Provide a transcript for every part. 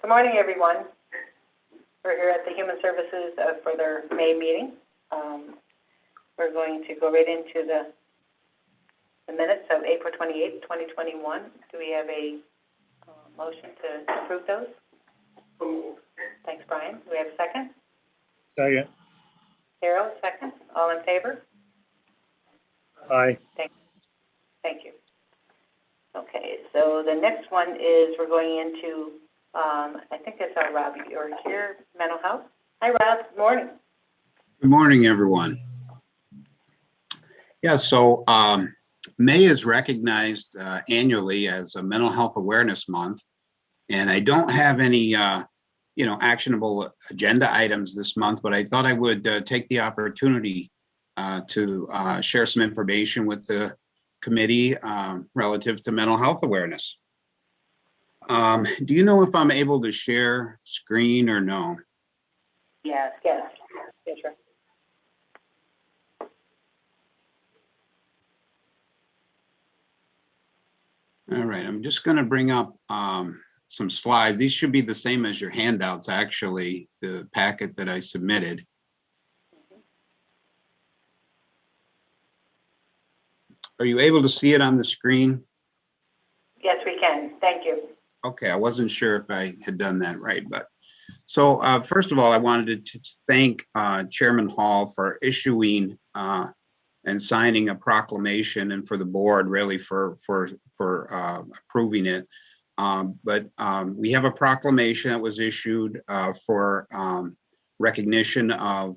Good morning, everyone. We're here at the Human Services for their May meeting. We're going to go right into the minutes of April 28th, 2021. Do we have a motion to approve those? Thanks, Brian. Do we have a second? Second. Carol, second. All in favor? Aye. Thank you. Okay, so the next one is we're going into, I think that's our Rob, you're here, mental health. Hi, Rob. Good morning. Good morning, everyone. Yeah, so May is recognized annually as a Mental Health Awareness Month, and I don't have any, actionable agenda items this month, but I thought I would take the opportunity to share some information with the committee relative to mental health awareness. Do you know if I'm able to share screen or no? Yes, sure. All right, I'm just going to bring up some slides. These should be the same as your handouts, actually, the packet that I submitted. Are you able to see it on the screen? Yes, we can. Thank you. Okay, I wasn't sure if I had done that right, but so first of all, I wanted to thank Chairman Hall for issuing and signing a proclamation, and for the board really for approving it. But we have a proclamation that was issued for recognition of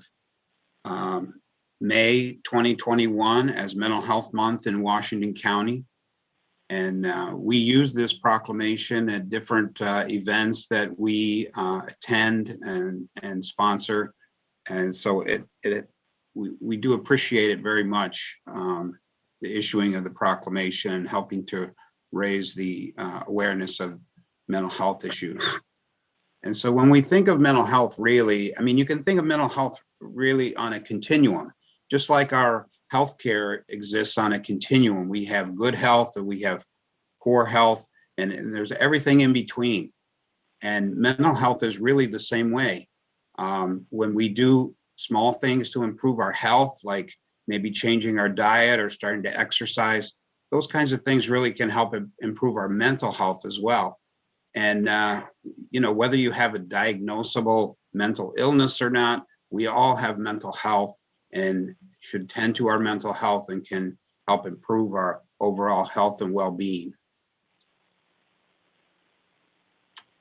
May 2021 as Mental Health Month in Washington County. And we use this proclamation at different events that we attend and sponsor. And so we do appreciate it very much, the issuing of the proclamation and helping to raise the awareness of mental health issues. And so when we think of mental health, really, I mean, you can think of mental health really on a continuum, just like our healthcare exists on a continuum. We have good health and we have poor health, and there's everything in between. And mental health is really the same way. When we do small things to improve our health, like maybe changing our diet or starting to exercise, those kinds of things really can help improve our mental health as well. And whether you have a diagnosable mental illness or not, we all have mental health and should tend to our mental health and can help improve our overall health and well-being.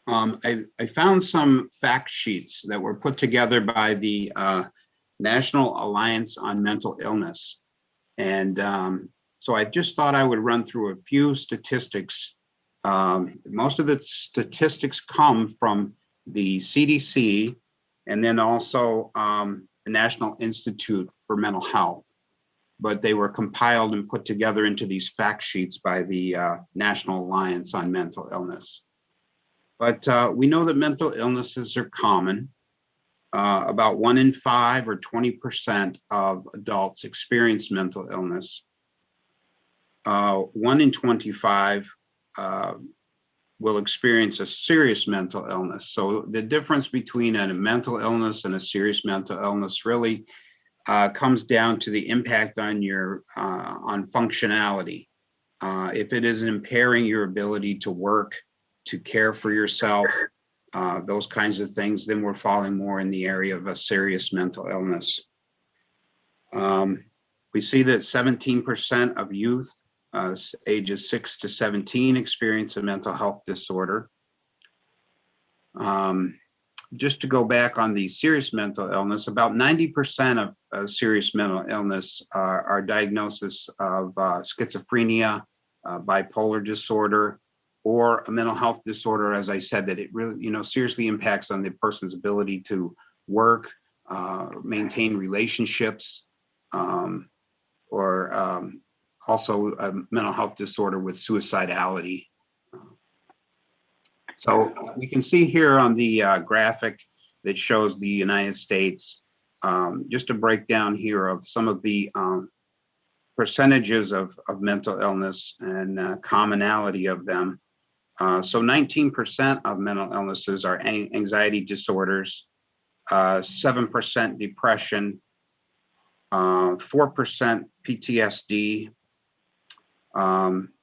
I found some fact sheets that were put together by the National Alliance on Mental Illness. And so I just thought I would run through a few statistics. Most of the statistics come from the CDC and then also the National Institute for Mental Health, but they were compiled and put together into these fact sheets by the National Alliance on Mental Illness. But we know that mental illnesses are common. About 1 in 5 or 20% of adults experience mental illness. 1 in 25 will experience a serious mental illness. So the difference between a mental illness and a serious mental illness really comes down to the impact on your on functionality. If it is impairing your ability to work, to care for yourself, those kinds of things, then we're falling more in the area of a serious mental illness. We see that 17% of youth ages 6 to 17 experience a mental health disorder. Just to go back on the serious mental illness, about 90% of serious mental illness are diagnosis of schizophrenia, bipolar disorder, or a mental health disorder, as I said, that it really, seriously impacts on the person's ability to work, maintain relationships, or also a mental health disorder with suicidality. So we can see here on the graphic that shows the United States, just a breakdown here of some of the percentages of mental illness and commonality of them. So 19% of mental illnesses are anxiety disorders, 7% depression, 4% PTSD.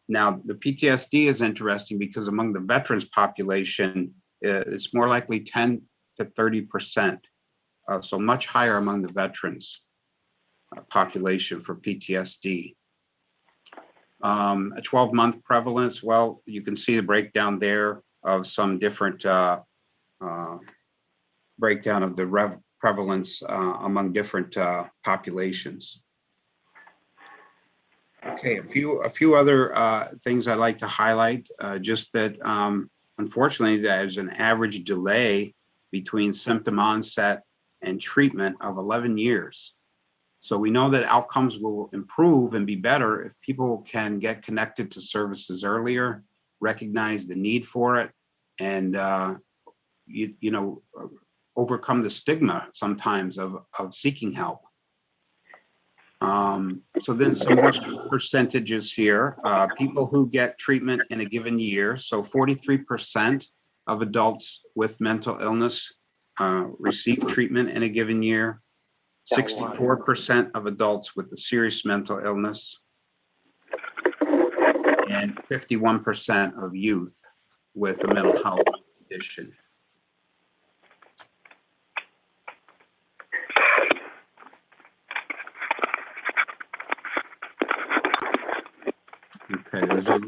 Now, the PTSD is interesting because among the veterans population, it's more likely 10 to 30%. So much higher among the veterans population for PTSD. A 12-month prevalence, well, you can see the breakdown there of some different breakdown of the prevalence among different populations. Okay, a few other things I'd like to highlight, just that unfortunately there's an average delay between symptom onset and treatment of 11 years. So we know that outcomes will improve and be better if people can get connected to services earlier, recognize the need for it, and overcome the stigma sometimes of seeking help. So then some more percentages here. People who get treatment in a given year. So 43% of adults with mental illness receive treatment in a given year. 64% of adults with a serious mental illness, and 51% of youth with a mental health condition. Okay, there's a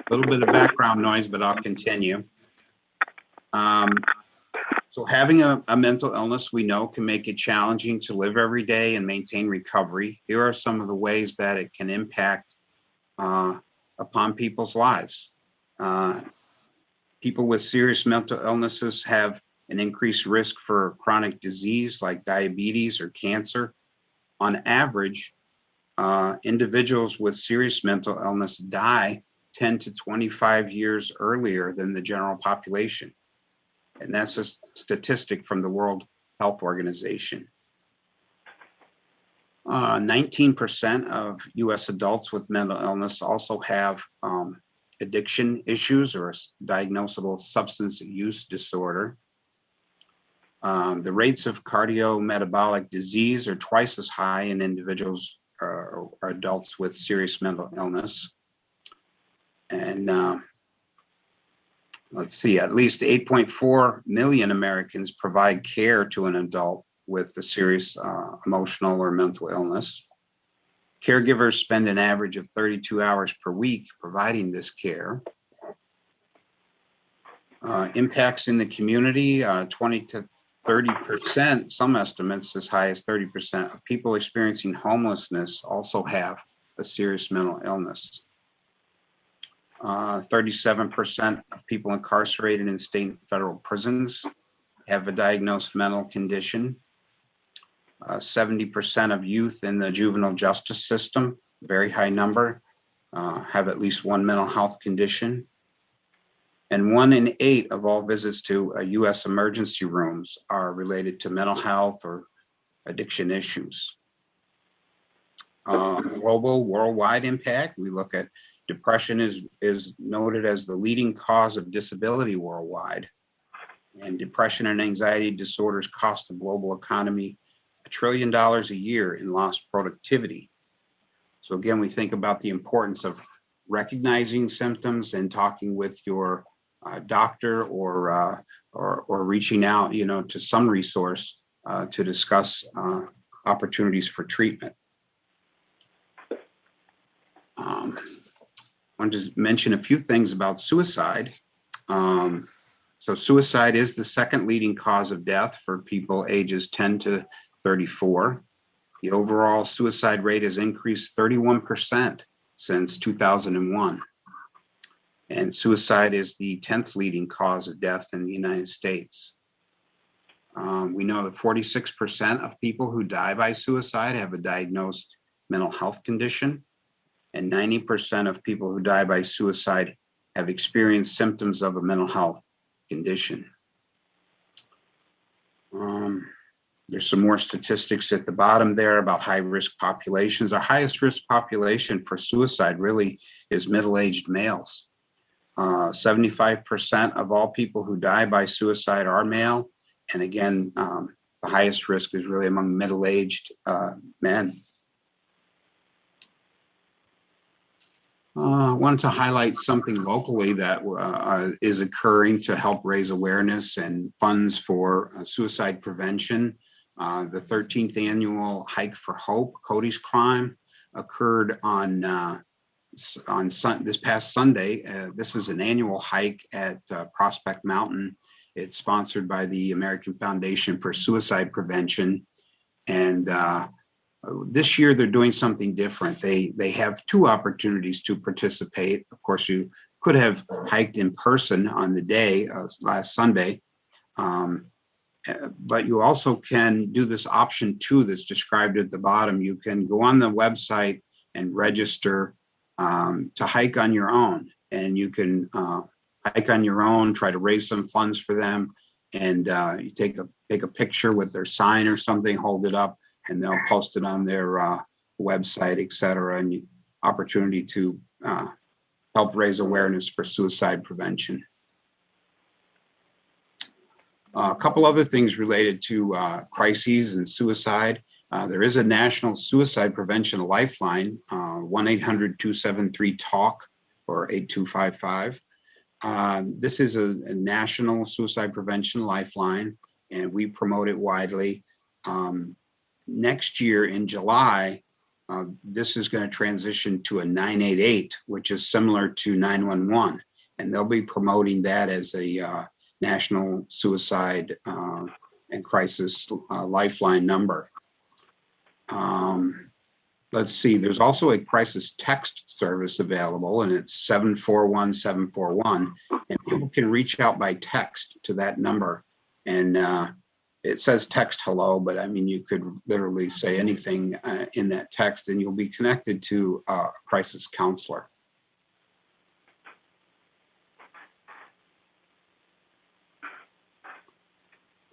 little bit of background noise, but I'll continue. So having a mental illness, we know, can make it challenging to live every day and maintain recovery. Here are some of the ways that it can impact upon people's lives. People with serious mental illnesses have an increased risk for chronic disease like diabetes or cancer. On average, individuals with serious mental illness die 10 to 25 years earlier than the general population. And that's a statistic from the World Health Organization. 19% of US adults with mental illness also have addiction issues or diagnosable substance use disorder. The rates of cardiometabolic disease are twice as high in individuals or adults with serious mental illness. And let's see, at least 8.4 million Americans provide care to an adult with a serious emotional or mental illness. Caregivers spend an average of 32 hours per week providing this care. Impacts in the community, 20 to 30%, some estimates as high as 30% of people experiencing homelessness also have a serious mental illness. 37% of people incarcerated in state and federal prisons have a diagnosed mental condition. 70% of youth in the juvenile justice system, very high number, have at least one mental health condition. And 1 in 8 of all visits to US emergency rooms are related to mental health or addiction issues. Global, worldwide impact, we look at depression is noted as the leading cause of disability worldwide. And depression and anxiety disorders cost the global economy $1 trillion a year in lost productivity. So again, we think about the importance of recognizing symptoms and talking with your doctor or reaching out, to some resource to discuss opportunities for treatment. I want to mention a few things about suicide. So suicide is the second leading cause of death for people ages 10 to 34. The overall suicide rate has increased 31% since 2001. And suicide is the 10th leading cause of death in the United States. We know that 46% of people who die by suicide have a diagnosed mental health condition, and 90% of people who die by suicide have experienced symptoms of a mental health condition. There's some more statistics at the bottom there about high-risk populations. Our highest risk population for suicide really is middle-aged males. 75% of all people who die by suicide are male. And again, the highest risk is really among middle-aged men. I wanted to highlight something locally that is occurring to help raise awareness and funds for suicide prevention. The 13th annual Hike for Hope, Cody's Climb, occurred on this past Sunday. This is an annual hike at Prospect Mountain. It's sponsored by the American Foundation for Suicide Prevention. And this year they're doing something different. They have two opportunities to participate. Of course, you could have hiked in person on the day last Sunday, but you also can do this option 2 that's described at the bottom. You can go on the website and register to hike on your own, and you can hike on your own, try to raise some funds for them, and you take a picture with their sign or something, hold it up, and they'll post it on their website, et cetera, and opportunity to help raise awareness for suicide prevention. A couple other things related to crises and suicide. There is a national suicide prevention lifeline, 1-800-273-TALK or 8255. This is a national suicide prevention lifeline, and we promote it widely. Next year in July, this is going to transition to a 988, which is similar to 911, and they'll be promoting that as a national suicide and crisis lifeline number. Let's see, there's also a crisis text service available, and it's 741-741, and people can reach out by text to that number. And it says text hello, but I mean, you could literally say anything in that text, and you'll be connected to a crisis counselor.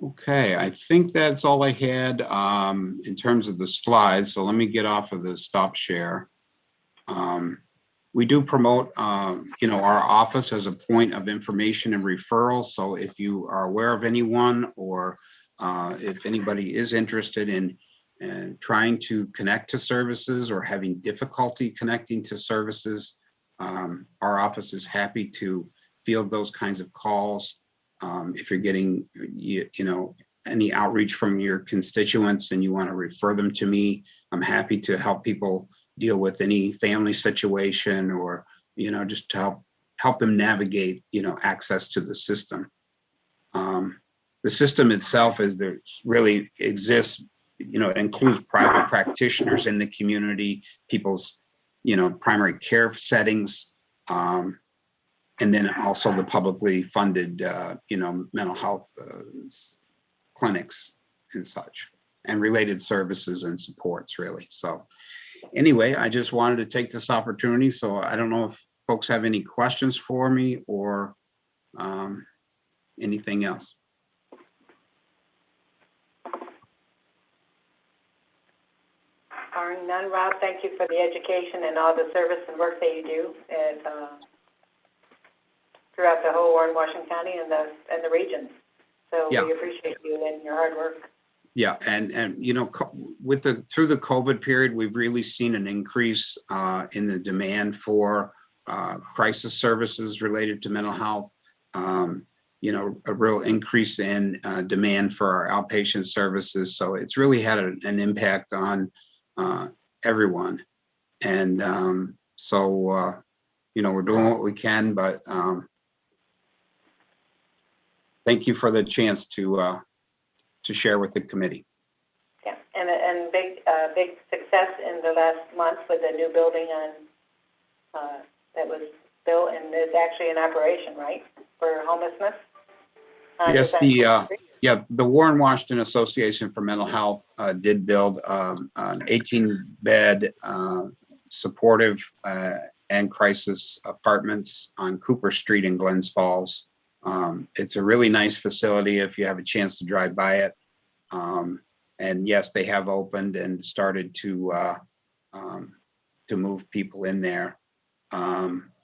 Okay, I think that's all I had in terms of the slides. So let me get off of the stop share. We do promote, our office as a point of information and referral. So if you are aware of anyone, or if anybody is interested in trying to connect to services or having difficulty connecting to services, our office is happy to field those kinds of calls. If you're getting, any outreach from your constituents and you want to refer them to me, I'm happy to help people deal with any family situation, or, just to help them navigate, access to the system. The system itself really exists, it includes private practitioners in the community, people's, primary care settings, and then also the publicly funded, mental health clinics and such, and related services and supports, really. So anyway, I just wanted to take this opportunity. So I don't know if folks have any questions for me or anything else. Barring none, Rob, thank you for the education and all the service and work that you do throughout the whole Warren, Washington County and the regions. So Yeah. We appreciate you and your hard work. Yeah, and through the COVID period, we've really seen an increase in the demand for crisis services related to mental health. A real increase in demand for our outpatient services. So it's really had an impact on everyone. And we're doing what we can, but thank you for the chance to share with the committee. Yeah, and big success in the last month with a new building that was built and is actually in operation, right, for homelessness? Yes, the Warren Washington Association for Mental Health did build an 18-bed supportive and crisis apartments on Cooper Street in Glens Falls. It's a really nice facility if you have a chance to drive by it. And yes, they have opened and started to move people in there.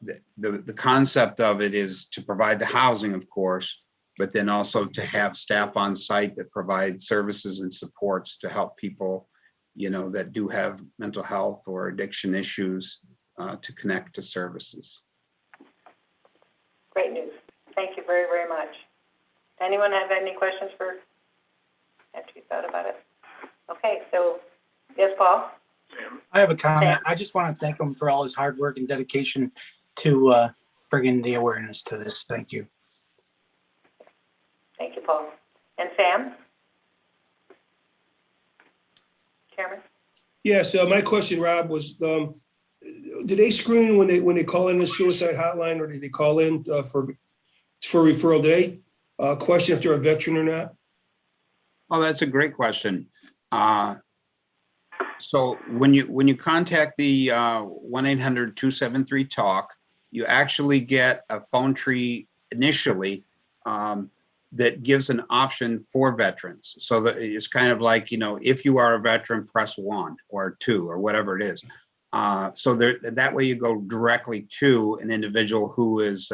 the concept of it is to provide the housing, of course, but then also to have staff on site that provide services and supports to help people, that do have mental health or addiction issues, to connect to services. Great news. Thank you very, very much. Anyone have any questions after you thought about it? Okay, so, yes, Paul? I have a comment. I just want to thank him for all his hard work and dedication to bringing the awareness to this. Thank you. Thank you, Paul. And Sam? Chairman? Yes, my question, Rob, was, do they screen when they call in the suicide hotline, or do they call in for referral? Do they question if they're a veteran or not? Oh, that's a great question. So when you contact the 1-800-273-TALK, you actually get a phone tree initially that gives an option for veterans. So that it's kind of like, if you are a veteran, press 1 or 2 or whatever it is. So that way you go directly to an individual who is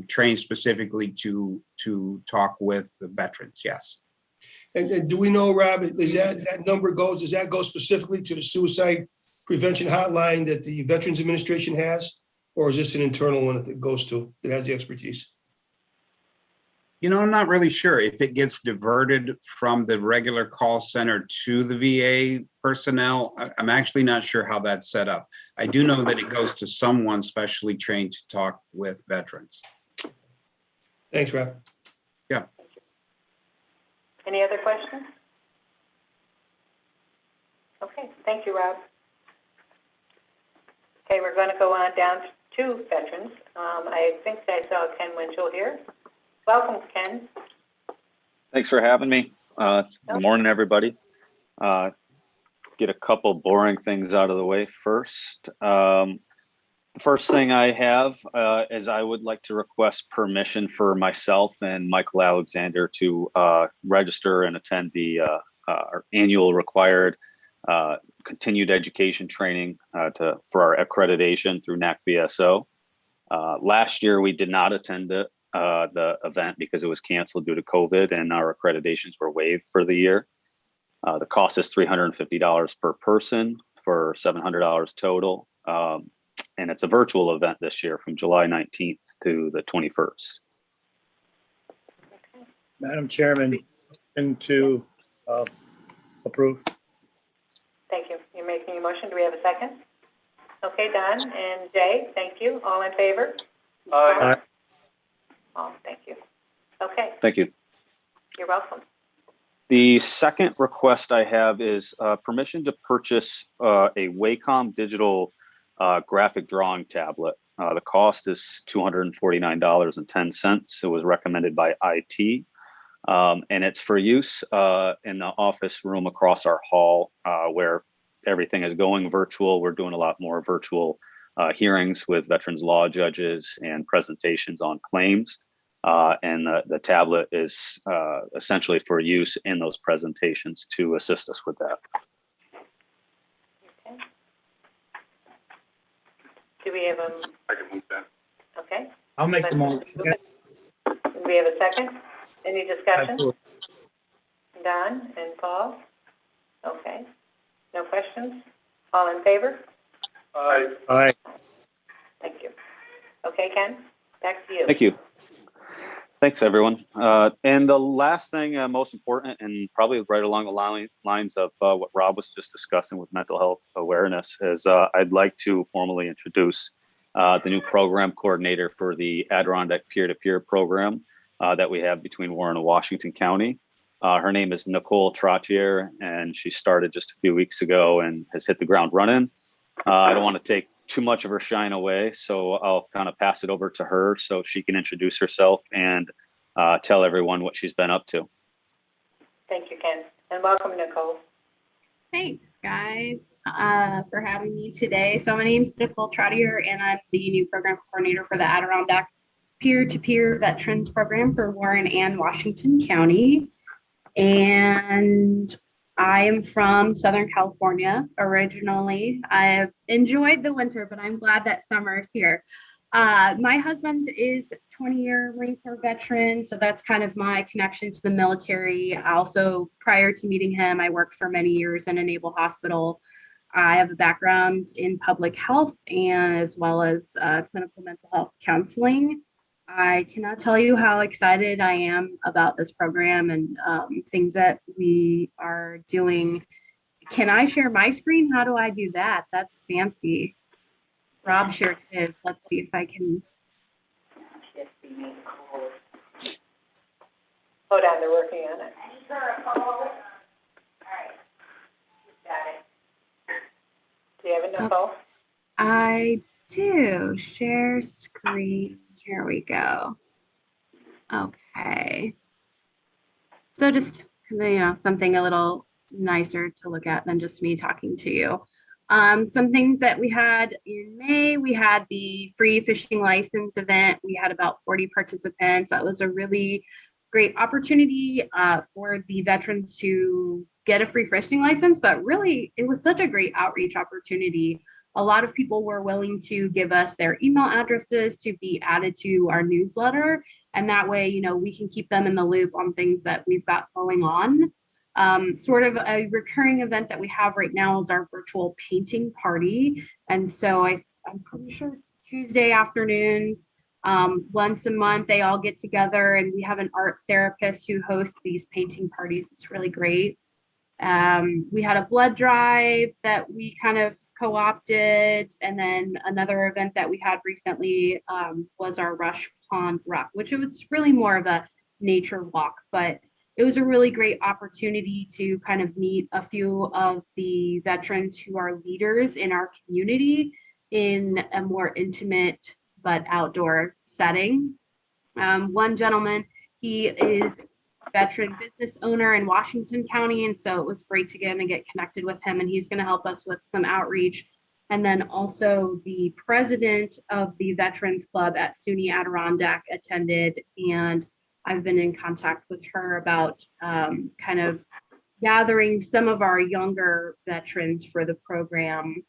trained specifically to talk with the veterans. Yes. And do we know, Rob, does that number does that go specifically to the suicide prevention hotline that the Veterans Administration has? Or is this an internal one that it goes to, that has the expertise? I'm not really sure if it gets diverted from the regular call center to the VA personnel. I'm actually not sure how that's set up. I do know that it goes to someone specially trained to talk with veterans. Thanks, Rob. Yeah. Any other questions? Okay, thank you, Rob. Okay, we're going to go on down to veterans. I think I saw Ken Winchell here. Welcome, Ken. Thanks for having me. Good morning, everybody. Get a couple boring things out of the way first. The first thing I have is I would like to request permission for myself and Michael Alexander to register and attend the our annual required continued education training for our accreditation through NACVSO. Last year, we did not attend the event because it was canceled due to COVID, and our accreditations were waived for the year. The cost is $350 per person for $700 total. And it's a virtual event this year from July 19th to the 21st. Madam Chairman, to approve. Thank you. You're making a motion. Do we have a second? Okay, Don and Jay, thank you. All in favor? Aye. Oh, thank you. Okay, Thank you. you're welcome. The second request I have is permission to purchase a Wacom digital graphic drawing tablet. The cost is $249.10. It was recommended by IT. And it's for use in the office room across our hall where everything is going virtual. We're doing a lot more virtual hearings with veterans law judges and presentations on claims. And the tablet is essentially for use in those presentations to assist us with that. Okay. Do we have I can move that. okay. I'll make the motion. Do we have a second? Any discussion? Don and Paul? Okay. No questions? All in favor? Aye. Aye. Thank you. Okay, Ken, back to you. Thank you. Thanks, everyone. And the last thing, most important, and probably right along the lines of what Rob was just discussing with mental health awareness, is I'd like to formally introduce the new program coordinator for the Adirondack peer-to-peer program that we have between Warren and Washington County. Her name is Nicole Trottier, and she started just a few weeks ago and has hit the ground running. I don't want to take too much of her shine away, so I'll kind of pass it over to her so she can introduce herself and tell everyone what she's been up to. Thank you, Ken, and welcome, Nicole. Thanks, guys, for having me today. So my name's Nicole Trottier, and I'm the new program coordinator for the Adirondack peer-to-peer veterans program for Warren and Washington County. And I am from Southern California originally. I've enjoyed the winter, but I'm glad that summer is here. My husband is 20-year Marine Corps veteran, so that's kind of my connection to the military. Also, prior to meeting him, I worked for many years in a naval hospital. I have a background in public health and as well as clinical mental health counseling. I cannot tell you how excited I am about this program and things that we are doing. Can I share my screen? How do I do that? That's fancy. Rob shared his. Let's see if I can. Yes, we need calls. Hold on, they're working on it. All right. Got it. Do you have it, Nicole? I do. Share screen. Here we go. Okay. So just, something a little nicer to look at than just me talking to you. Some things that we had in May, we had the free fishing license event. We had about 40 participants. That was a really great opportunity for the veterans to get a free fishing license, but really it was such a great outreach opportunity. A lot of people were willing to give us their email addresses to be added to our newsletter. And that way, we can keep them in the loop on things that we've got going on. Sort of a recurring event that we have right now is our virtual painting party. And so I'm pretty sure it's Tuesday afternoons. Once a month, they all get together and we have an art therapist who hosts these painting parties. It's really great. We had a blood drive that we kind of co-opted. And then another event that we had recently was our Rush Pond Rock, which was really more of a nature walk, but it was a really great opportunity to kind of meet a few of the veterans who are leaders in our community in a more intimate but outdoor setting. One gentleman, he is a veteran business owner in Washington County, and so it was great to get connected with him, and he's going to help us with some outreach. And then also the president of the Veterans Club at SUNY Adirondack attended, and I've been in contact with her about kind of gathering some of our younger veterans for the program.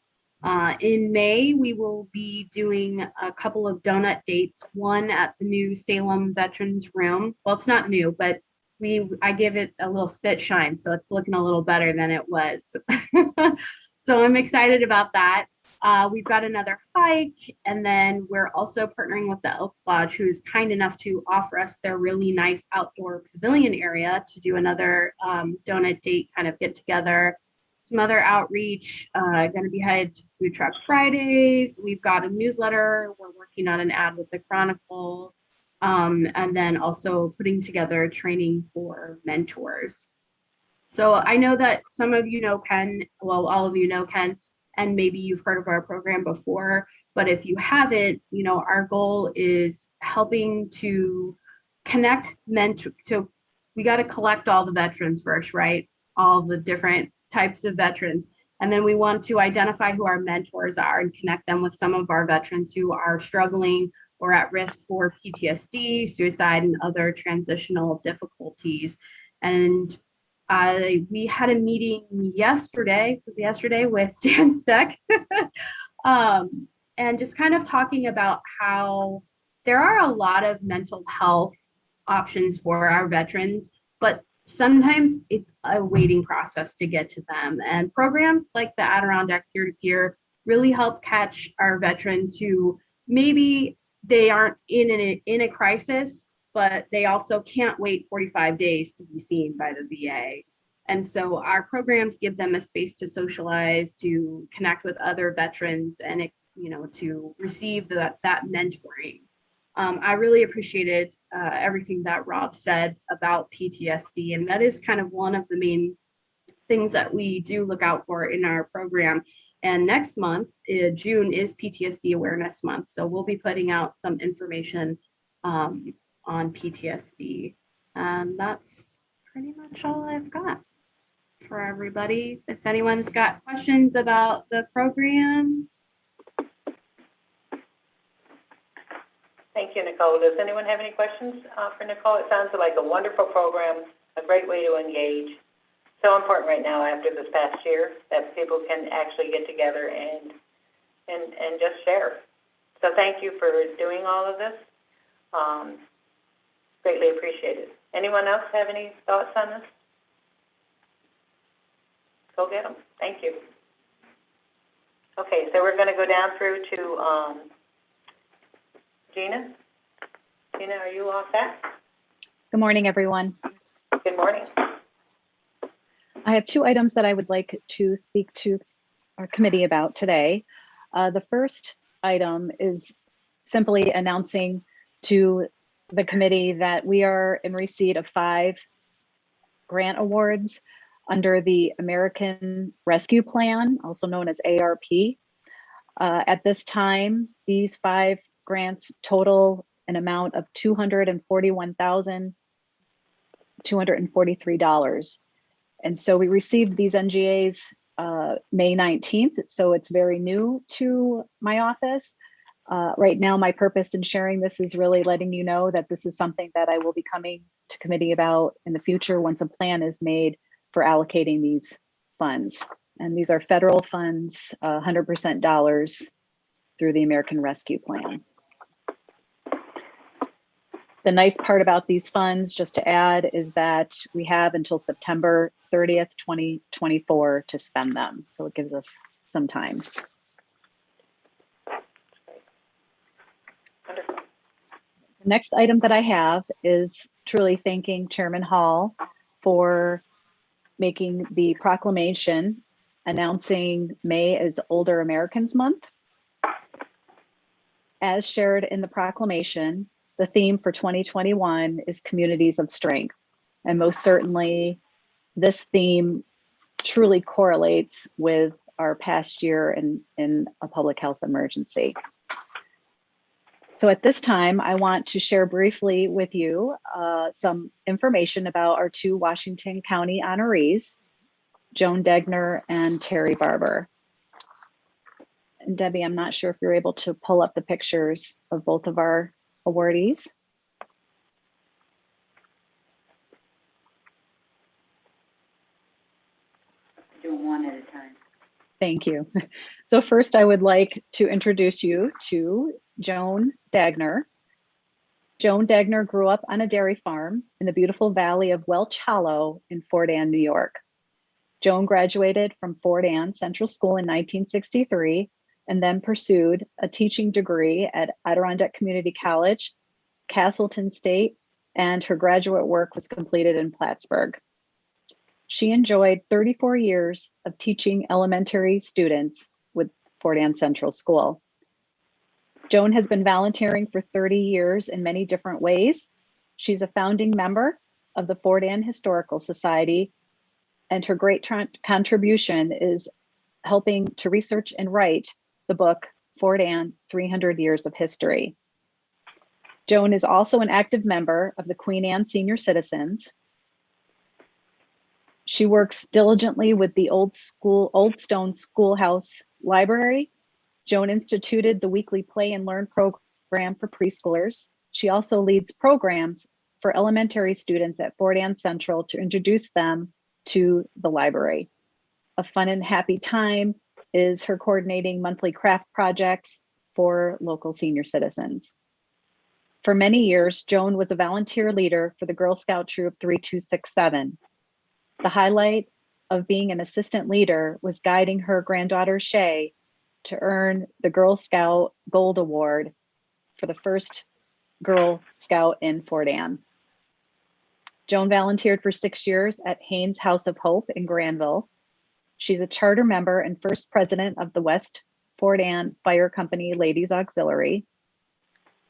In May, we will be doing a couple of donut dates, one at the new Salem Veterans Room. Well, it's not new, but I give it a little spit shine, so it's looking a little better than it was. So I'm excited about that. We've got another hike, and then we're also partnering with the Elks Lodge, who's kind enough to offer us their really nice outdoor pavilion area to do another donut date kind of get together. Some other outreach, going to be headed to Food Truck Fridays. We've got a newsletter. We're working on an ad with the Chronicle, and then also putting together training for mentors. So I know that some of you know Ken, well, all of you know Ken, and maybe you've heard of our program before, but if you haven't, our goal is helping to connect so we got to collect all the veterans first, right? All the different types of veterans. And then we want to identify who our mentors are and connect them with some of our veterans who are struggling or at risk for PTSD, suicide, and other transitional difficulties. And we had a meeting yesterday with Dan Steck, and just kind of talking about how there are a lot of mental health options for our veterans, but sometimes it's a waiting process to get to them. And programs like the Adirondack peer-to-peer really help catch our veterans who maybe they aren't in a crisis, but they also can't wait 45 days to be seen by the VA. And so our programs give them a space to socialize, to connect with other veterans, and to receive that mentoring. I really appreciated everything that Rob said about PTSD, and that is kind of one of the main things that we do look out for in our program. And next month, June, is PTSD Awareness Month, so we'll be putting out some information on PTSD, and that's pretty much all I've got for everybody. If anyone's got questions about the program. Thank you, Nicole. Does anyone have any questions for Nicole? It sounds like a wonderful program, a great way to engage. so important right now after this past year that people can actually get together and just share. So thank you for doing all of this. Greatly appreciated. Anyone else have any thoughts on this? Go get them. Thank you. Okay, so we're going to go down through to Gina. Gina, are you all set? Good morning, everyone. Good morning. I have two items that I would like to speak to our committee about today. The first item is simply announcing to the committee that we are in receipt of 5 grant awards under the American Rescue Plan, also known as ARP. At this time, these 5 grants total an amount of $241,243. And so we received these NGAs May 19th, so it's very new to my office. Right now, my purpose in sharing this is really letting you know that this is something that I will be coming to committee about in the future once a plan is made for allocating these funds. And these are federal funds, 100% dollars through the American Rescue Plan. The nice part about these funds, just to add, is that we have until September 30th, 2024 to spend them. So it gives us some time. Wonderful. The next item that I have is truly thanking Chairman Hall for making the proclamation announcing May as Older Americans Month. As shared in the proclamation, the theme for 2021 is communities of strength. And most certainly, this theme truly correlates with our past year in a public health emergency. So at this time, I want to share briefly with you some information about our 2 Washington County honorees, Joan Dagner and Terry Barber. And Debbie, I'm not sure if you're able to pull up the pictures of both of our awardees. Do one at a time. Thank you. So first, I would like to introduce you to Joan Dagner. Joan Dagner grew up on a dairy farm in the beautiful valley of Welch Hollow in Fort Anne, New York. Joan graduated from Fort Anne Central School in 1963 and then pursued a teaching degree at Adirondack Community College, Castleton State, and her graduate work was completed in Plattsburgh. She enjoyed 34 years of teaching elementary students with Fort Anne Central School. Joan has been volunteering for 30 years in many different ways. She's a founding member of the Fort Anne Historical Society, and her great contribution is helping to research and write the book, Fort Anne, 300 Years of History. Joan is also an active member of the Queen Anne Senior Citizens. She works diligently with the Old Stone Schoolhouse Library. Joan instituted the weekly Play and Learn program for preschoolers. She also leads programs for elementary students at Fort Anne Central to introduce them to the library. A fun and happy time is her coordinating monthly craft projects for local senior citizens. For many years, Joan was a volunteer leader for the Girl Scout Troop 3267. The highlight of being an assistant leader was guiding her granddaughter Shay to earn the Girl Scout Gold Award for the first Girl Scout in Fort Anne. Joan volunteered for 6 years at Haynes House of Hope in Granville. She's a charter member and first president of the West Fort Anne Fire Company Ladies Auxiliary.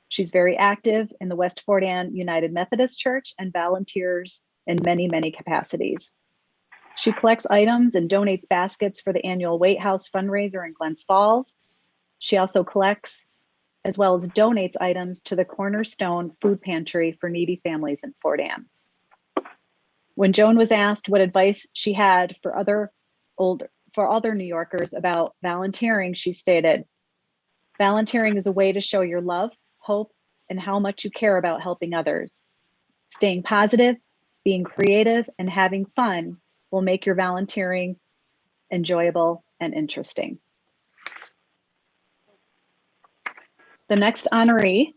She's very active in the West Fort Anne United Methodist Church and volunteers in many, many capacities. She collects items and donates baskets for the annual Weight House fundraiser in Glens Falls. She also collects as well as donates items to the Cornerstone Food Pantry for needy families in Fort Anne. When Joan was asked what advice she had for other New Yorkers about volunteering, she stated, "Volunteering is a way to show your love, hope, and how much you care about helping others. Staying positive, being creative, and having fun will make your volunteering enjoyable and interesting. The next honoree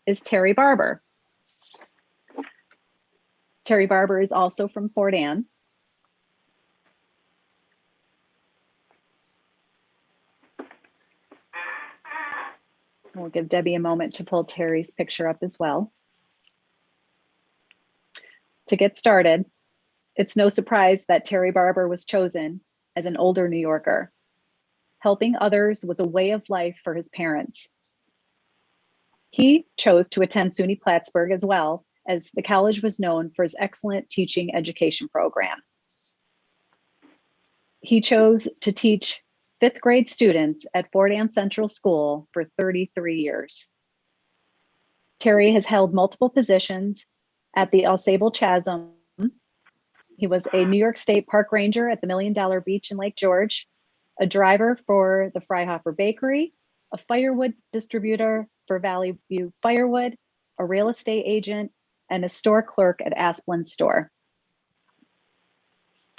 is Terry Barber. Terry Barber is also from Fort Anne. We'll give Debbie a moment to pull Terry's picture up as well. To get started, it's no surprise that Terry Barber was chosen as an older New Yorker. Helping others was a way of life for his parents. He chose to attend SUNY Plattsburgh as well, as the college was known for his excellent teaching education program. He chose to teach 5th grade students at Fort Anne Central School for 33 years. Terry has held multiple positions at the Untitled Chapter. He was a New York State Park Ranger at the $1 Million Beach in Lake George, a driver for the Freihofer Bakery, a firewood distributor for Valley View Firewood, a real estate agent, and a store clerk at Asplin Store.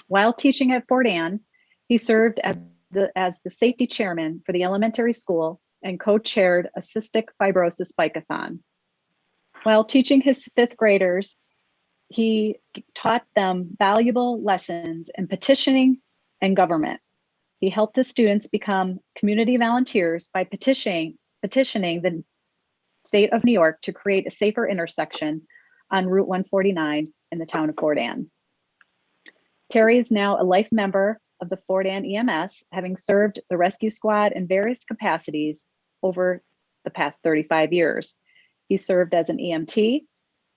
While teaching at Fort Anne, he served as the safety chairman for the elementary school and co-chaired a cystic fibrosis bike-a-thon. While teaching his 5th graders, he taught them valuable lessons in petitioning and government. He helped his students become community volunteers by petitioning the state of New York to create a safer intersection on Route 149 in the town of Fort Anne. Terry is now a life member of the Fort Anne EMS, having served the rescue squad in various capacities over the past 35 years. He served as an EMT,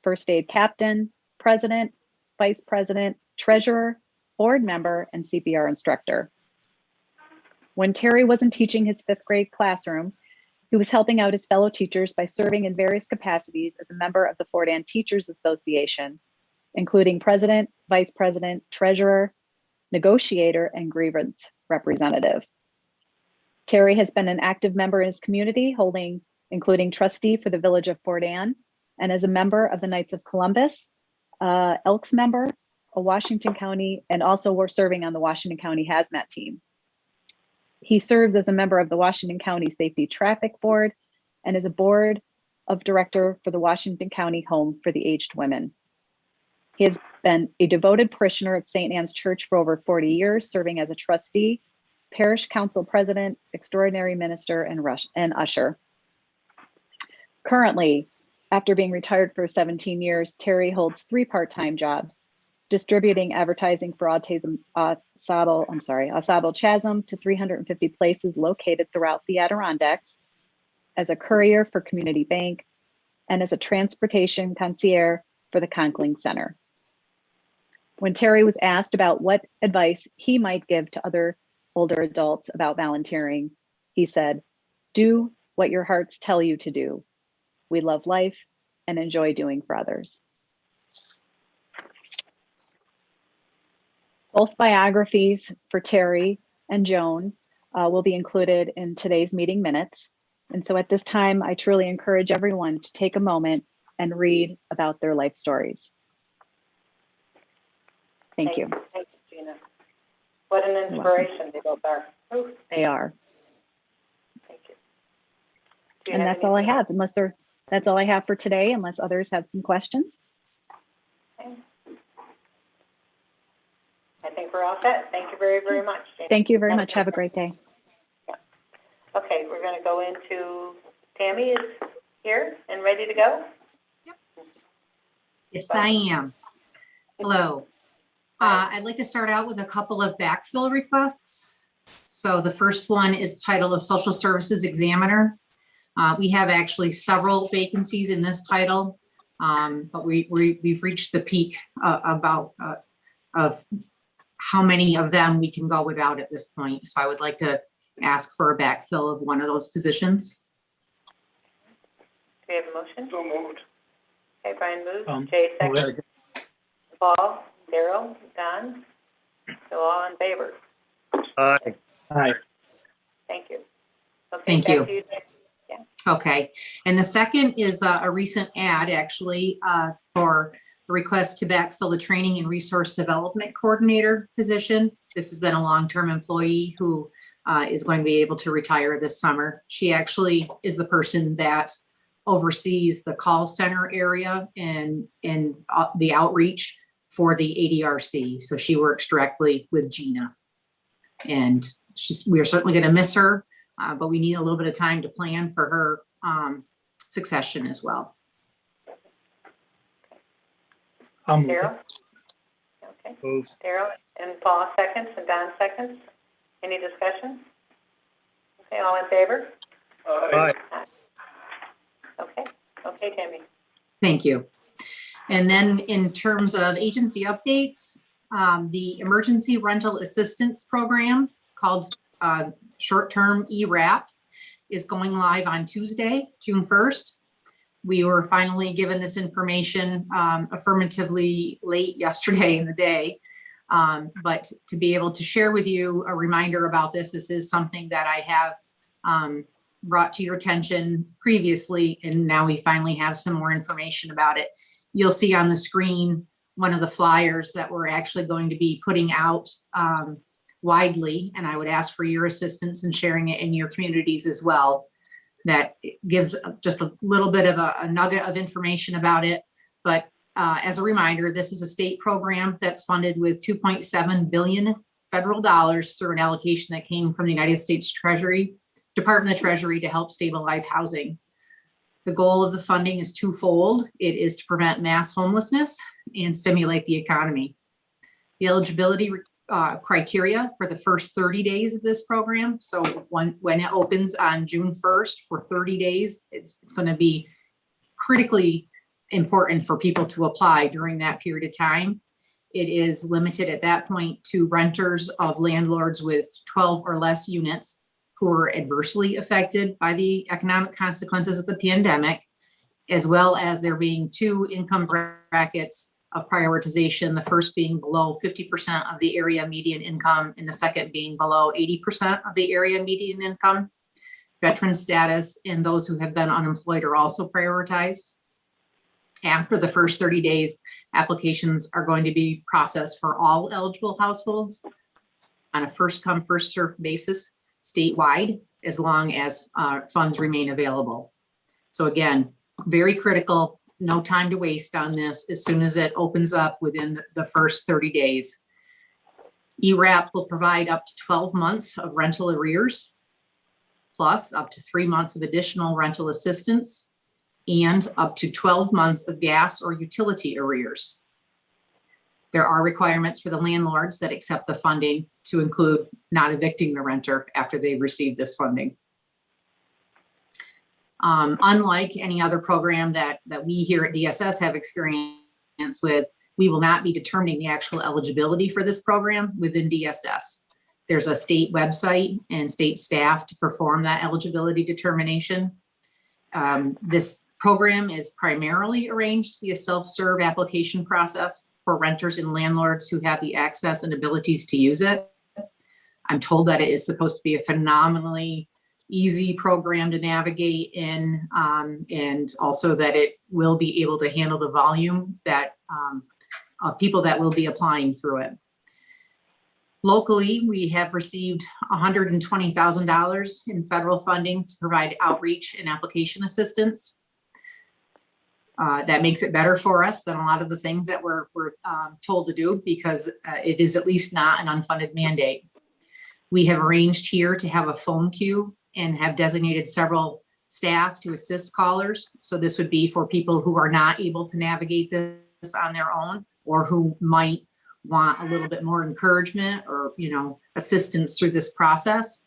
first aid captain, president, vice president, treasurer, board member, and CPR instructor. When Terry wasn't teaching his 5th grade classroom, he was helping out his fellow teachers by serving in various capacities as a member of the Fort Anne Teachers Association, including president, vice president, treasurer, negotiator, and grievance representative. Terry has been an active member in his community, including trustee for the village of Fort Anne, and as a member of the Knights of Columbus, Elks member, a Washington County, and also we're serving on the Washington County Hazmat team. He serves as a member of the Washington County Safety Traffic Board and is a board of director for the Washington County Home for the Aged Women. He has been a devoted parishioner at St. Anne's Church for over 40 years, serving as a trustee, parish council president, extraordinary minister, and usher. Currently, after being retired for 17 years, Terry holds 3 part-time jobs, distributing advertising for Ensemble Chasm to 350 places located throughout the Adirondacks, as a courier for Community Bank, and as a transportation concierge for the Conkling Center. When Terry was asked about what advice he might give to other older adults about volunteering, he said, "Do what your hearts tell you to do. We love life and enjoy doing for others." Both biographies for Terry and Joan will be included in today's meeting minutes. And so at this time, I truly encourage everyone to take a moment and read about their life stories. Thank you. Thank you, Gina. What an inspiration they both are. Ooh, They are. thank you. Do you And have that's all I anything have, that's all I have for today, unless others have some questions. else? I think we're all set. Thank you very, very much, Gina. Thank you very much. Have a great day. Okay, we're going to go into, Tammy is here and ready to go. Yes, I am. Hello. I'd like to start out with a couple of backfill requests. So the first one is the title of Social Services Examiner. We have actually several vacancies in this title, but we've reached the peak of how many of them we can go without at this point. So I would like to ask for a backfill of one of those positions. Do we have a motion? So moved. Okay, Brian moves, Jay seconds. Paul, Daryl, Don, so all in favor? Aye. Aye. Thank you. Okay, Thank back you. to you, Jay. Okay, and the second is a recent ad actually for a request to backfill the training and resource development coordinator position. This has been a long-term employee who is going to be able to retire this summer. She actually is the person that oversees the call center area and the outreach for the ADRC. So she works directly with Gina. And we are certainly going to miss her, but we need a little bit of time to plan for her succession as well. Daryl? Okay, Moved. Daryl and Paul seconds and Don seconds. Any discussion? Okay, all in favor? Aye. Okay, Tammy. Thank you. And then in terms of agency updates, the Emergency Rental Assistance Program called short-term ERAP is going live on Tuesday, June 1st. We were finally given this information affirmatively late yesterday in the day. But to be able to share with you a reminder about this, this is something that I have brought to your attention previously, and now we finally have some more information about it. You'll see on the screen one of the flyers that we're actually going to be putting out widely, and I would ask for your assistance in sharing it in your communities as well. That gives just a little bit of a nugget of information about it. But as a reminder, this is a state program that's funded with $2.7 billion federal dollars through an allocation that came from the United States Department of Treasury to help stabilize housing. The goal of the funding is twofold. It is to prevent mass homelessness and stimulate the economy. The eligibility criteria for the first 30 days of this program. So when it opens on June 1st for 30 days, it's going to be critically important for people to apply during that period of time. It is limited at that point to renters of landlords with 12 or less units who are adversely affected by the economic consequences of the pandemic, as well as there being two income brackets of prioritization, the first being below 50% of the area median income, and the second being below 80% of the area median income. Veteran status and those who have been unemployed are also prioritized. After the first 30 days, applications are going to be processed for all eligible households on a first come, first served basis statewide, as long as funds remain available. So again, very critical, no time to waste on this as soon as it opens up within the first 30 days. ERAP will provide up to 12 months of rental arrears, plus up to 3 months of additional rental assistance, and up to 12 months of gas or utility arrears. There are requirements for the landlords that accept the funding to include not evicting the renter after they've received this funding. Unlike any other program that we here at DSS have experience with, we will not be determining the actual eligibility for this program within DSS. There's a state website and state staff to perform that eligibility determination. This program is primarily arranged to be a self-serve application process for renters and landlords who have the access and abilities to use it. I'm told that it is supposed to be a phenomenally easy program to navigate in, and also that it will be able to handle the volume that of people that will be applying through it. Locally, we have received $120,000 in federal funding to provide outreach and application assistance. That makes it better for us than a lot of the things that we're told to do, because it is at least not an unfunded mandate. We have arranged here to have a phone queue and have designated several staff to assist callers. So this would be for people who are not able to navigate this on their own, or who might want a little bit more encouragement or, assistance through this process.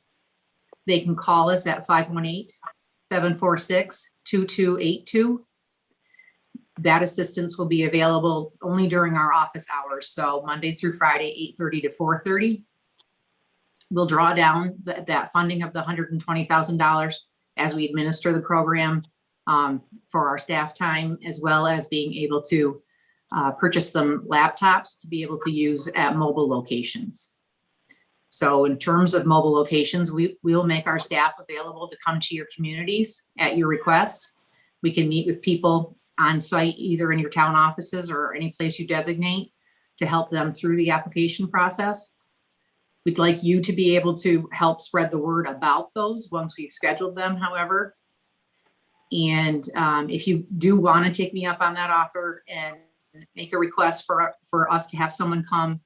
They can call us at 518-746-2282. That assistance will be available only during our office hours. So Monday through Friday, 8:30 to 4:30. We'll draw down that funding of the $120,000 as we administer the program for our staff time, as well as being able to purchase some laptops to be able to use at mobile locations. So in terms of mobile locations, we will make our staff available to come to your communities at your request. We can meet with people on site, either in your town offices or any place you designate, to help them through the application process. We'd like you to be able to help spread the word about those once we've scheduled them, however. And if you do want to take me up on that offer and make a request for us to have someone come,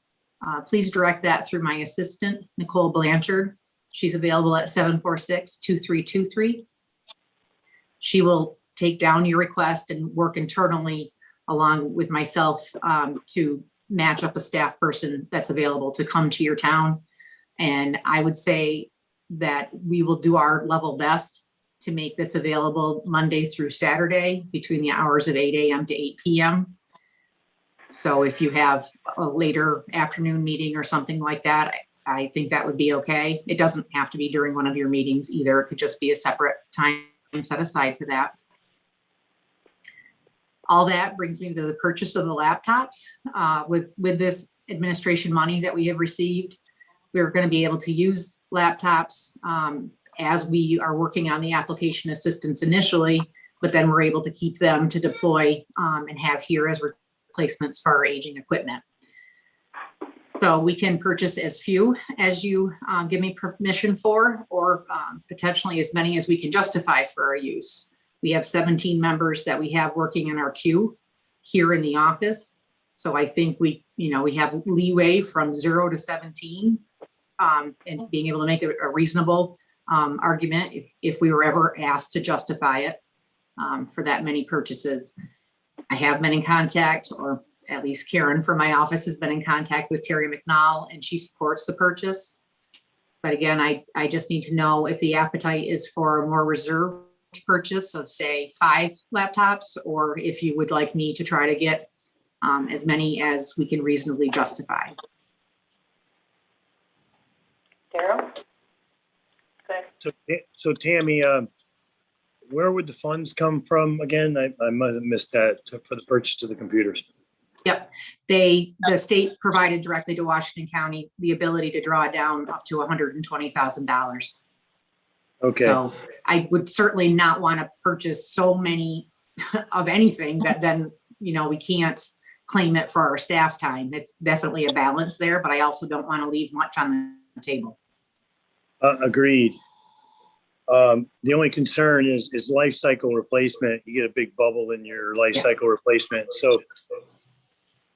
please direct that through my assistant, Nicole Blanchard. She's available at 746-2323. She will take down your request and work internally along with myself to match up a staff person that's available to come to your town. And I would say that we will do our level best to make this available Monday through Saturday between the hours of 8 a.m. to 8 p.m. So if you have a later afternoon meeting or something like that, I think that would be okay. It doesn't have to be during one of your meetings either. It could just be a separate time set aside for that. All that brings me to the purchase of the laptops. With this administration money that we have received, we're going to be able to use laptops as we are working on the application assistance initially, but then we're able to keep them to deploy and have here as replacements for our aging equipment. So we can purchase as few as you give me permission for, or potentially as many as we can justify for our use. We have 17 members that we have working in our queue here in the office. So I think we have leeway from 0 to 17 and being able to make a reasonable argument if we were ever asked to justify it for that many purchases. I have been in contact, or at least Karen from my office has been in contact with Terry McNall, and she supports the purchase. But again, I just need to know if the appetite is for a more reserved purchase of, say, 5 laptops, or if you would like me to try to get as many as we can reasonably justify. Daryl? Okay. So Tammy, where would the funds come from again? I might have missed that for the purchase of the computers. Yep. The state provided directly to Washington County the ability to draw down up to $120,000. Okay. So I would certainly not want to purchase so many of anything that then, we can't claim it for our staff time. It's definitely a balance there, but I also don't want to leave much on the table. Agreed. The only concern is life cycle replacement. You get a big bubble in your life cycle replacement. So,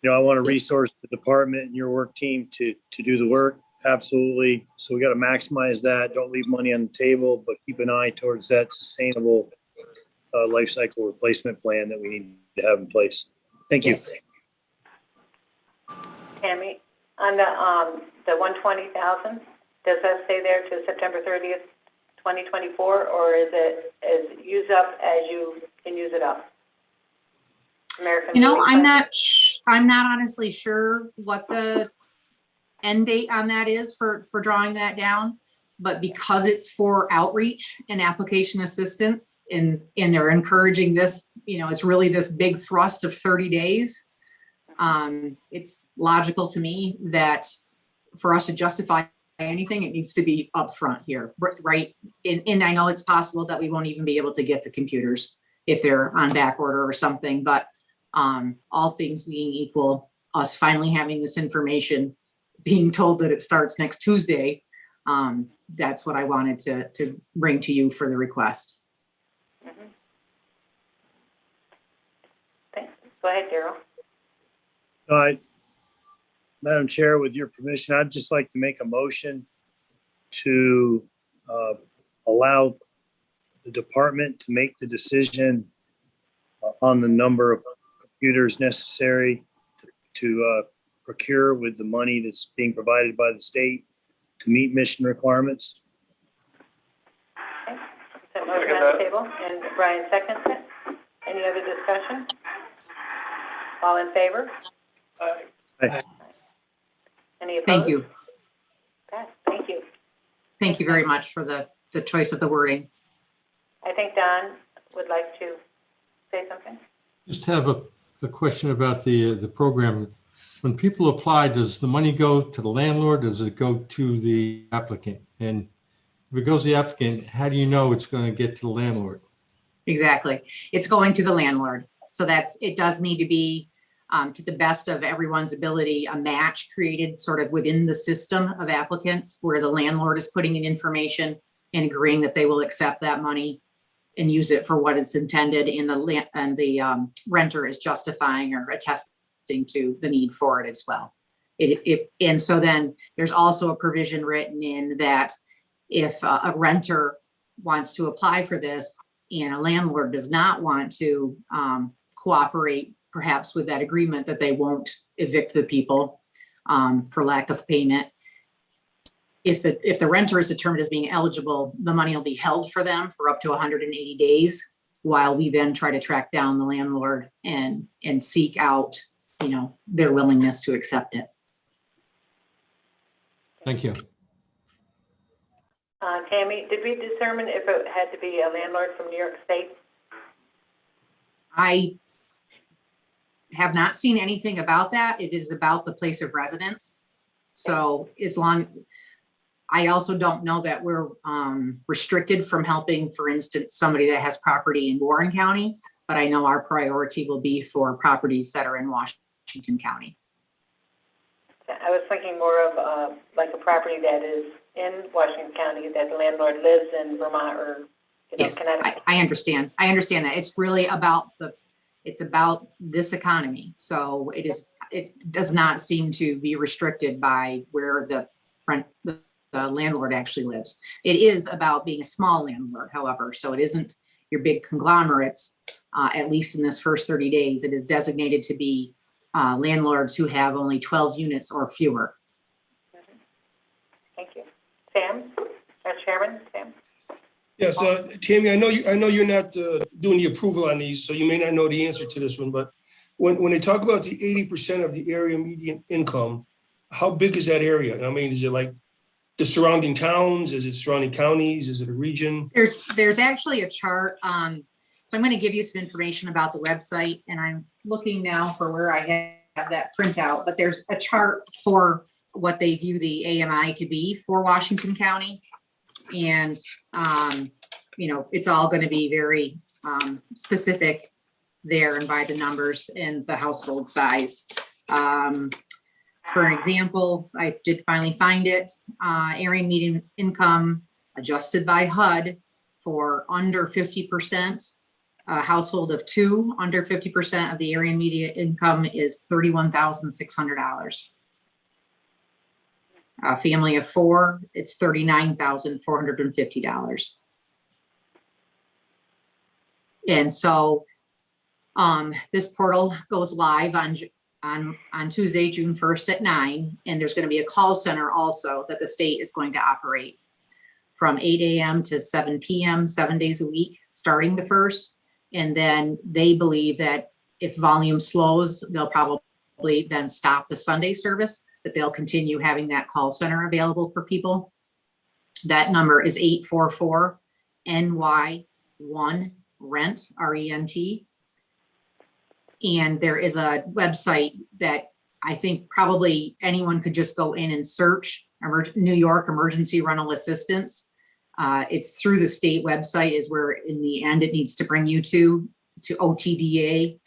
I want to resource the department and your work team to do the work. Absolutely. So we got to maximize that. Don't leave money on the table, but keep an eye towards that sustainable life cycle replacement plan that we need to have in place. Thank you. Yes. Tammy, on the 120,000, does that stay there to September 30th, 2024, or is it use up as you can use it up? I'm not honestly sure what the end date on that is for drawing that down, but because it's for outreach and application assistance, and they're encouraging this, it's really this big thrust of 30 days. It's logical to me that for us to justify anything, it needs to be upfront here, right? And I know it's possible that we won't even be able to get the computers if they're on back order or something, but all things being equal, us finally having this information, being told that it starts next Tuesday, that's what I wanted to bring to you for the request. Mm-hmm. Thanks. Go ahead, Daryl. Madam Chair, with your permission, I'd just like to make a motion to allow the department to make the decision on the number of computers necessary to procure with the money that's being provided by the state to meet mission requirements. Okay. So motion on the table, and Brian seconds it. Any other discussion? All in favor? Aye. Any opposed? Thank you. Okay, thank you. Thank you very much for the choice of the wording. I think Don would like to say something. Just have a question about the program. When people apply, does the money go to the landlord? Does it go to the applicant? And if it goes to the applicant, how do you know it's going to get to the landlord? Exactly. It's going to the landlord. So it does need to be, to the best of everyone's ability, a match created sort of within the system of applicants where the landlord is putting in information and agreeing that they will accept that money and use it for what it's intended, and the renter is justifying or attesting to the need for it as well. And so then there's also a provision written in that if a renter wants to apply for this and a landlord does not want to cooperate perhaps with that agreement that they won't evict the people for lack of payment, if the renter is determined as being eligible, the money will be held for them for up to 180 days while we then try to track down the landlord and seek out, their willingness to accept it. Thank you. Tammy, did we determine if it had to be a landlord from New York State? I have not seen anything about that. It is about the place of residence. So I also don't know that we're restricted from helping, for instance, somebody that has property in Warren County, but I know our priority will be for properties that are in Washington County. I was thinking more of like a property that is in Washington County that the landlord lives in Vermont or Yes, Connecticut. I understand. I understand that. It's really about it's about this economy. So it does not seem to be restricted by where the landlord actually lives. It is about being a small landlord, however, so it isn't your big conglomerates, at least in this first 30 days. It is designated to be landlords who have only 12 units or fewer. Thank you. Sam, our chairman, Sam? Yes, Tammy, I know you're not doing the approval on these, so you may not know the answer to this one, but when they talk about the 80% of the area median income, how big is that area? I mean, is it like the surrounding towns? Is it surrounding counties? Is it a region? There's actually a chart. So I'm going to give you some information about the website, and I'm looking now for where I have that printout, but there's a chart for what they view the AMI to be for Washington County. And, it's all going to be very specific there and by the numbers and the household size. For an example, I did finally find it, area median income adjusted by HUD for under 50%, a household of two, under 50% of the area median income is $31,600. A family of four, it's $39,450. And so this portal goes live on Tuesday, June 1st at 9, and there's going to be a call center also that the state is going to operate from 8 a.m. to 7 p.m., 7 days a week, starting the 1st. And then they believe that if volume slows, they'll probably then stop the Sunday service, but they'll continue having that call center available for people. That number is 844-NY1-RENT, R-E-N-T. And there is a website that I think probably anyone could just go in and search New York Emergency Rental Assistance. It's through the state website is where in the end it needs to bring you to otda.ny.gov.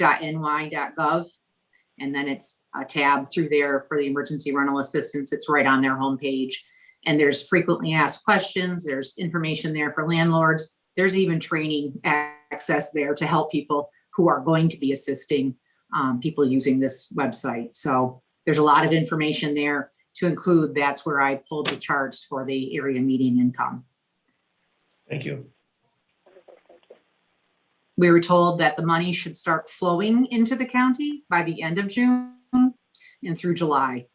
And then it's a tab through there for the emergency rental assistance. It's right on their homepage. And there's frequently asked questions. There's information there for landlords. There's even training access there to help people who are going to be assisting people using this website. So there's a lot of information there to include. That's where I pulled the charts for the area median income. Thank you. We were told that the money should start flowing into the county by the end of June and through July.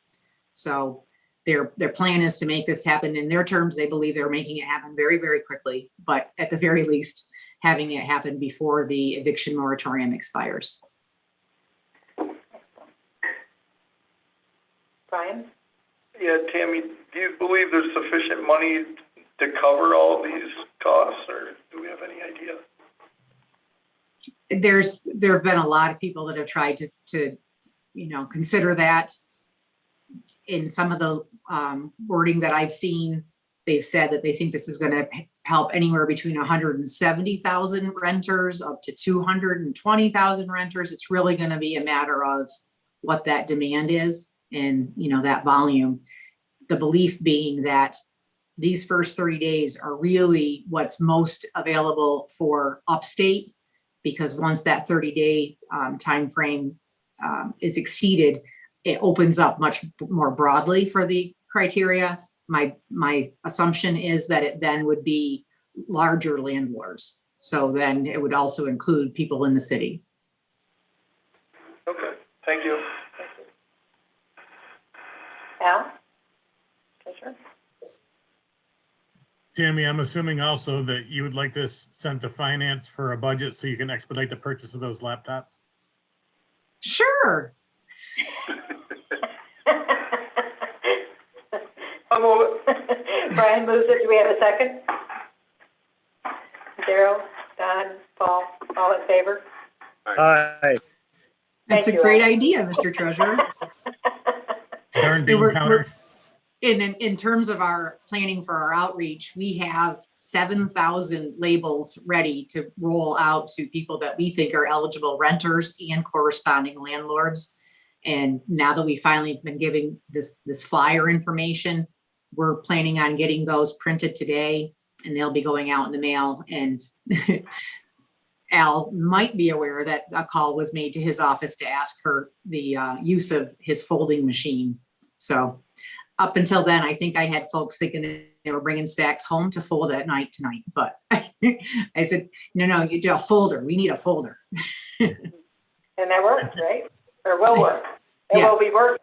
So their plan is to make this happen in their terms. They believe they're making it happen very, very quickly, but at the very least, having it happen before the eviction moratorium expires. Brian? Yeah, Tammy, do you believe there's sufficient money to cover all these costs, or do we have any idea? There have been a lot of people that have tried to consider that. In some of the wording that I've seen, they've said that they think this is going to help anywhere between 170,000 renters up to 220,000 renters. It's really going to be a matter of what that demand is and, you know, that volume. The belief being that these first 30 days are really what's most available for upstate, because once that 30-day time frame is exceeded, it opens up much more broadly for the criteria. My assumption is that it then would be larger landlords. So then it would also include people in the city. Okay, thank you. Al? Treasurer? Tammy, I'm assuming also that you would like this sent to finance for a budget so you can expedite the purchase of those laptops? Sure. I'll move it. Brian moves it. Do we have a second? Daryl, Don, Paul, all in favor? Aye. That's Thank a you, great Al. idea, Mr. Treasurer. Darn bean We're- counters. In terms of our planning for our outreach, we have 7,000 labels ready to roll out to people that we think are eligible renters and corresponding landlords. And now that we finally been giving this flyer information, we're planning on getting those printed today, and they'll be going out in the mail. And Al might be aware that a call was made to his office to ask for the use of his folding machine. So up until then, I think I had folks thinking that they were bringing stacks home to fold at night tonight. But I said, no, you do a folder. We need a folder. And that works, right? Or will work. It Yes. will be working.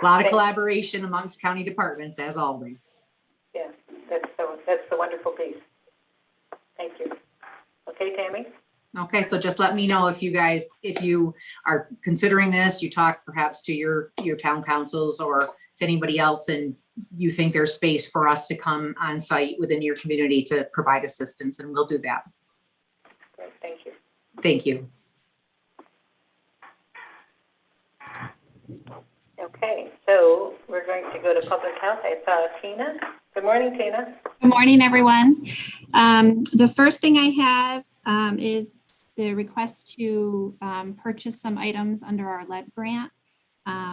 A lot of collaboration amongst county departments, as always. Yeah, that's the wonderful piece. Thank you. Okay, Tammy? Okay, so just let me know if you are considering this, you talk perhaps to your town councils or to anybody else, and you think there's space for us to come on site within your community to provide assistance, and we'll do that. Great, thank you. Thank you. Okay, so we're going to go to public health. I saw Tina. Good morning, Tina. Good morning, everyone. The first thing I have is the request to purchase some items under our lead grant.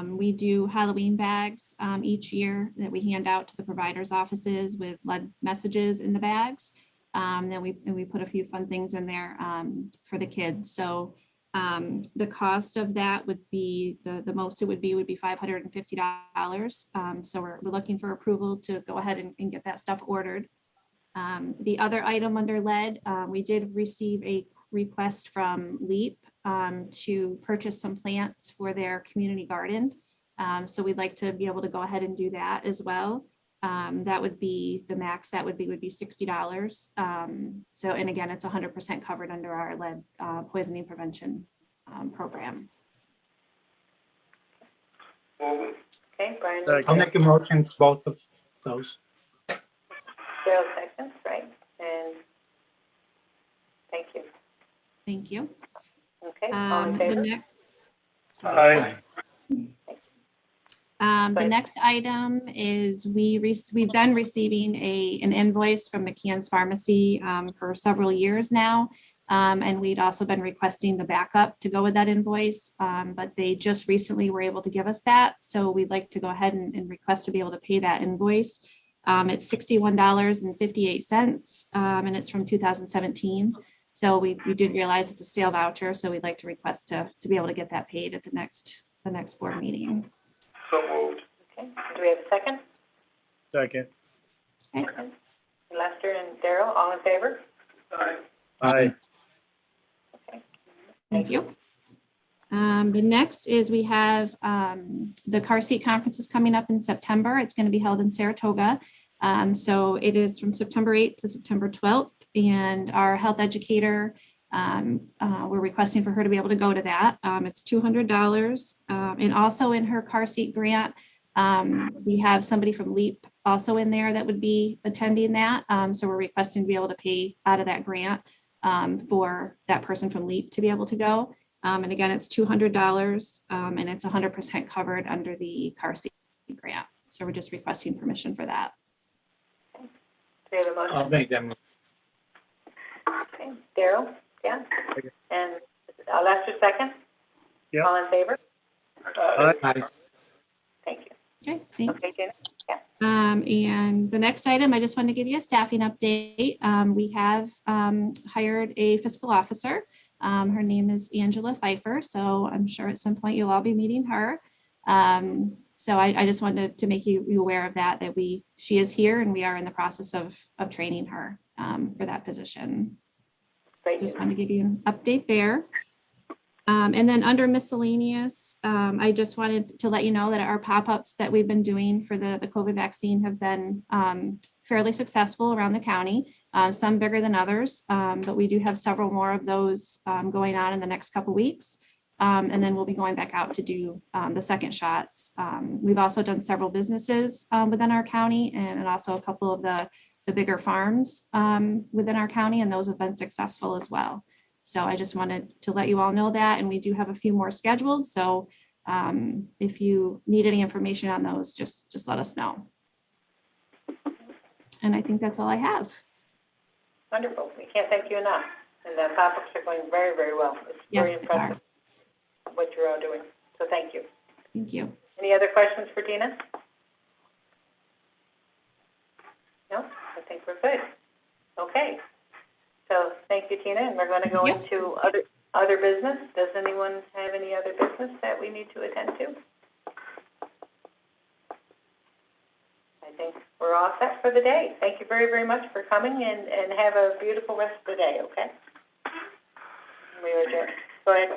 We do Halloween bags each year that we hand out to the providers' offices with lead messages in the bags. Then we put a few fun things in there for the kids. So the cost of that would be, the most it would be $550. So we're looking for approval to go ahead and get that stuff ordered. The other item under lead, we did receive a request from LEAP to purchase some plants for their community garden. So we'd like to be able to go ahead and do that as well. That would be the max, that would be $60. So, and again, it's 100% covered under our lead poisoning prevention program. Okay, Brian. Second. I'll make a motion for both of those. Daryl seconds, right? And thank you. Thank you. Okay, all in The favor? next, Aye. the next item is we've been receiving an invoice from McKeon's Pharmacy for several years now. And we'd also been requesting the backup to go with that invoice, but they just recently were able to give us that. So we'd like to go ahead and request to be able to pay that invoice. It's $61.58, and it's from 2017. So we did realize it's a stale voucher, so we'd like to request to be able to get that paid at the next board meeting. So moved. Okay, do we have a second? Second. Okay. Lester and Daryl, all in favor? Aye. Aye. Okay. Thank you. The next is we have the car seat conference is coming up in September. It's going to be held in Saratoga. So it is from September 8th to September 12th. And our health educator, we're requesting for her to be able to go to that. It's $200. And also in her car seat grant, we have somebody from LEAP also in there that would be attending that. So we're requesting to be able to pay out of that grant for that person from LEAP to be able to go. And again, it's $200 and it's 100% covered under the car seat grant. So we're just requesting permission for that. Do we have a motion? I'll make that move. Okay, Daryl, yeah, and Lester second? Yep. All in favor? Aye. Thank you. Okay, thanks. Okay, Gina? And the next item, I just wanted to give you a staffing update. We have hired a fiscal officer. Her name is Angela Pfeiffer, so I'm sure at some point you'll all be meeting her. So I just wanted to make you aware of that, she is here and we are in the process of training her for that position. Great. Just wanted to give you an update there. And then under miscellaneous, I just wanted to let you know that our pop-ups that we've been doing for the COVID vaccine have been fairly successful around the county, some bigger than others, but we do have several more of those going on in the next couple weeks. And then we'll be going back out to do the second shots. We've also done several businesses within our county and also a couple of the bigger farms within our county, and those have been successful as well. So I just wanted to let you all know that, and we do have a few more scheduled. So if you need any information on those, just let us know. And I think that's all I have. Wonderful. We can't thank you enough. And the pop-ups are going very, very well. It's Yes, very they are. impressive what you're all doing. So thank you. Thank you. Any other questions for Dina? No, I think we're good. Okay. So thank you, Tina, and we're going to go Yep. into other business. Does anyone have any other business that we need to attend to? I think we're all set for the day. Thank you very, very much for coming, and have a beautiful rest of the day, okay? We are adjourned. Go ahead.